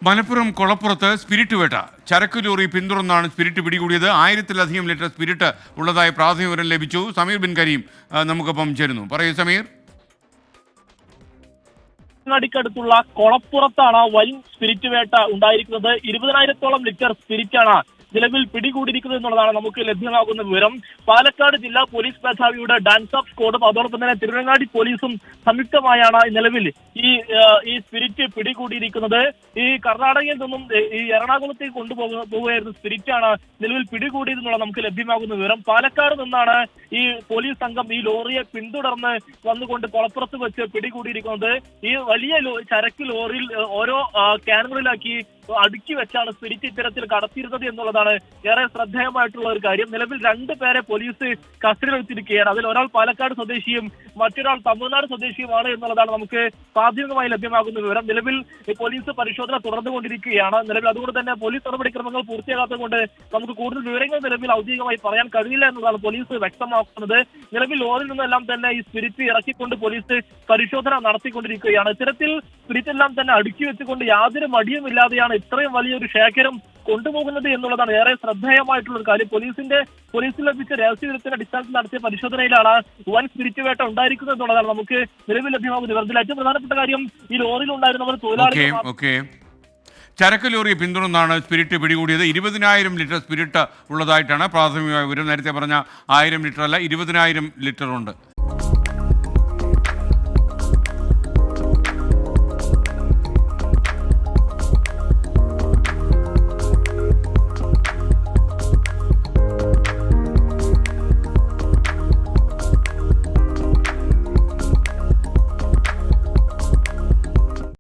Malappuram കൊളപ്പുറത്ത് spirit വേട്ട. ചരക്ക് lorry പിന്തുടർന്നാണ് spirit പിടികൂടിയത്. 1000-ലധികം ലിറ്റർ സ്പിരിറ്റ് ഉള്ളതായി പ്രാഥമിക വിവരം ലഭിച്ചു. സമീർ ബിൻ കരീം നമുക്കൊപ്പം ചേരുന്നു. പറയൂ സമീർ. ടുത്തുള്ള കൊളപ്പുറത്താണ് വൻ സ്പിരിറ്റ് വേട്ട ഉണ്ടായിരിക്കുന്നത്. 20,000-ഓളം ലിറ്റർ സ്പിരിറ്റാണ് നിലവിൽ പിടികൂടിയിരിക്കുന്നത് എന്നുള്ളതാണ് നമുക്ക് ലഭ്യമാകുന്ന വിവരം. പാലക്കാട് ജില്ലാ പോലീസ് മേധാവിയുടെ ഡാൻസ് ഓഫ് സ്ക്വാഡും അതോടൊപ്പം തന്നെ തിരുവനങ്ങാടി പോലീസും സംയുക്തമായാണ് നിലവിൽ ഈ സ്പിരിറ്റ് പിടികൂടിയിരിക്കുന്നത്. ഈ കർണാടകയിൽ നിന്നും ഈ എറണാകുളത്തേക്ക് കൊണ്ടുപോകുകയായിരുന്ന സ്പിരിറ്റാണ് നിലവിൽ പിടികൂടിയതെന്നുള്ള നമുക്ക് ലഭ്യമാകുന്ന വിവരം. പാലക്കാട് നിന്നാണ് ഈ പോലീസ് സംഘം ഈ ലോറിയെ പിന്തുടർന്ന് വന്നുകൊണ്ട് കൊളപ്പുറത്ത് വെച്ച് പിടികൂടിയിരിക്കുന്നത്. ഈ വലിയ ചരക്ക് ലോറിയിൽ ഓരോ ക്യാനുകളിലാക്കി അടുക്കി വെച്ചാണ് സ്പിരിറ്റ് ഇത്തരത്തിൽ കടത്തിയിരുന്നത് എന്നുള്ളതാണ് ഏറെ ശ്രദ്ധേയമായിട്ടുള്ള ഒരു കാര്യം. നിലവിൽ 2 പേരെ പോലീസ് കസ്റ്റഡിയിലെടുത്തിരിക്കുകയാണ്. അതിൽ ഒരാൾ പാലക്കാട് സ്വദേശിയും മറ്റൊരാൾ തമിഴ്നാട് സ്വദേശിയുമാണ് എന്നുള്ളതാണ് നമുക്ക് പ്രാഥമികമായി ലഭ്യമാകുന്ന വിവരം. നിലവിൽ പോലീസ് പരിശോധന തുടർന്നുകൊണ്ടിരിക്കുകയാണ്. നിലവിൽ അതുകൊണ്ട് തന്നെ പോലീസ് നടപടിക്രമങ്ങൾ പൂർത്തിയാകാത്തത് കൊണ്ട് നമുക്ക് കൂടുതൽ വിവരങ്ങൾ നിലവിൽ ഔദ്യോഗികമായി പറയാൻ കഴിയില്ല എന്നതാണ് പോലീസ് വ്യക്തമാക്കുന്നത്. നിലവിൽ ലോറിൽ നിന്നെല്ലാം തന്നെ ഈ സ്പിരിറ്റ് ഇറക്കിക്കൊണ്ട് പോലീസ് പരിശോധന നടത്തിക്കൊണ്ടിരിക്കുകയാണ്. ഇത്തരത്തിൽ സ്പിരിറ്റ് എല്ലാം തന്നെ അടുക്കി വെച്ചുകൊണ്ട് യാതൊരു മടിയുമില്ലാതെയാണ് ഇത്രയും വലിയൊരു ശേഖരം കൊണ്ടുപോകുന്നത് എന്നുള്ളതാണ് ഏറെ ശ്രദ്ധേയമായിട്ടുള്ള ഒരു കാര്യം. പോലീസിൽ ലഭിച്ച രഹസ്യവിവരത്തിന്റെ അടിസ്ഥാനത്തിൽ നടത്തിയ പരിശോധനയിലാണ് വൻ സ്പിരിറ്റ് വേട്ട ഉണ്ടായിരിക്കുന്നത് എന്നുള്ളതാണ് നമുക്ക് നിലവിൽ ലഭ്യമാകുന്ന വിവരത്തിൽ ഏറ്റവും പ്രധാനപ്പെട്ട കാര്യം. ഈ ലോറിയിൽ ഉണ്ടായിരുന്നവർ തൊഴിലാളികൾ ചരക്ക് ലോറി പിന്തുടർന്നാണ് സ്പിരിറ്റ് പിടികൂടിയത്. 20,000 ലിറ്റർ സ്പിരിറ്റ് ഉള്ളതായിട്ടാണ് പ്രാഥമികമായ വിവരം. നേരത്തെ പറഞ്ഞ 1000 ലിറ്റർ അല്ല, 20,000 ലിറ്റർ ഉണ്ട്.